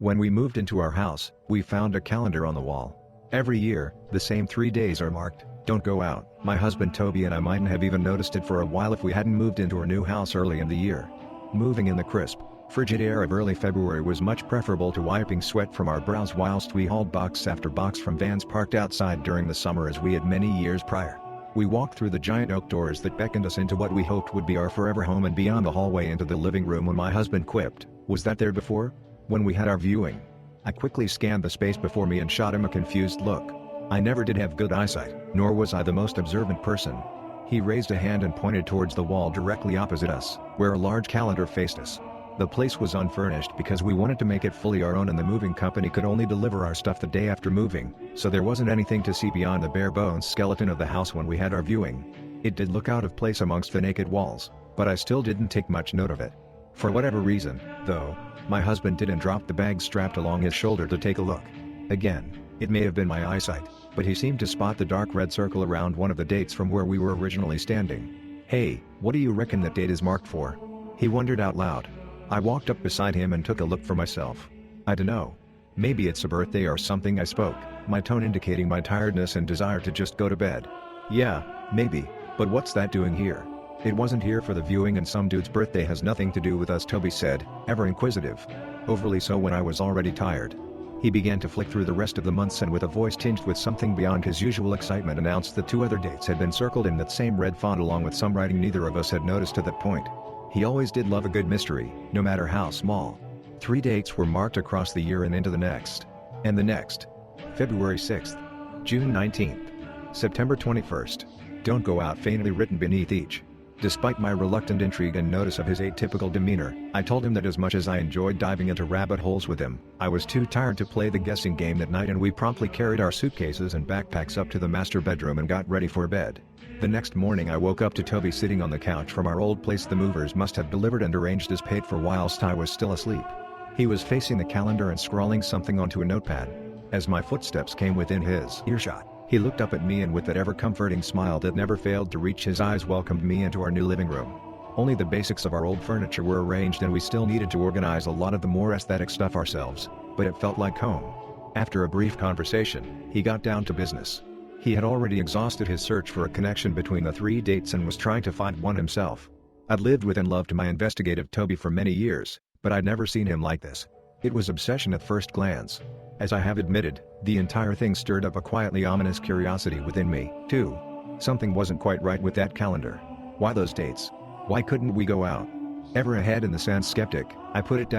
When we moved into our house, we found a calendar on the wall. Every year, the same 3 days are marked, "Don't go out." My husband Toby and I mightn't have even noticed it for a while if we hadn't moved into our new house early in the year. Moving in the crisp, frigid air of early February was much preferable to wiping sweat from our brows whilst we hauled box after box from vans parked outside during the summer as we had many years prior. We walked through the giant oak doors that beckoned us into what we hoped would be our forever home and beyond the hallway into the living room when my husband quipped, "Was that there before?" When we had our viewing. I quickly scanned the space before me and shot him a confused look. I never did have good eyesight, nor was I the most observant person. He raised a hand and pointed towards the wall directly opposite us, where a large calendar faced us. The place was unfurnished because we wanted to make it fully our own and the moving company could only deliver our stuff the day after moving, so there wasn't anything to see beyond the bare-bones skeleton of the house when we had our viewing. It did look out of place amongst the naked walls, but I still didn't take much note of it. For whatever reason, though, my husband didn't drop the bag strapped along his shoulder to take a look. Again, it may have been my eyesight, but he seemed to spot the dark red circle around one of the dates from where we were originally standing. "Hey, what do you reckon that date is marked for?" he wondered out loud. I walked up beside him and took a look for myself. "I dunno. Maybe it's a birthday or something," I spoke, my tone indicating my tiredness and desire to just go to bed. "Yeah, maybe, but what's that doing here? It wasn't here for the viewing and some dude's birthday has nothing to do with us," Toby said, ever inquisitive. Overly so when I was already tired. He began to flick through the rest of the months and with a voice tinged with something beyond his usual excitement announced that 2 other dates had been circled in that same red font along with some writing neither of us had noticed to that point. He always did love a good mystery, no matter how small. 3 dates were marked across the year and into the next. And the next. February 6th. June 19th. September 21st. "Don't go out," faintly written beneath each. Despite my reluctant intrigue and notice of his atypical demeanor, I told him that as much as I enjoyed diving into rabbit holes with him, I was too tired to play the guessing game that night and we promptly carried our suitcases and backpacks up to the master bedroom and got ready for bed. The next morning I woke up to Toby sitting on the couch from our old place the movers must have delivered and arranged as paid for whilst I was still asleep. He was facing the calendar and scrawling something onto a notepad. As my footsteps came within his earshot, he looked up at me and with that ever-comforting smile that never failed to reach his eyes welcomed me into our new living room. Only the basics of our old furniture were arranged and we still needed to organize a lot of the more aesthetic stuff ourselves, but it felt like home. After a brief conversation, he got down to business. He had already exhausted his search for a connection between the 3 dates and was trying to find one himself. I'd lived with and loved my investigative Toby for many years, but I'd never seen him like this. It was obsession at first glance. As I have admitted, the entire thing stirred up a quietly ominous curiosity within me, too. Something wasn't quite right with that calendar. Why those dates? Why couldn't we go out? Ever a head in the sand skeptic, I put it down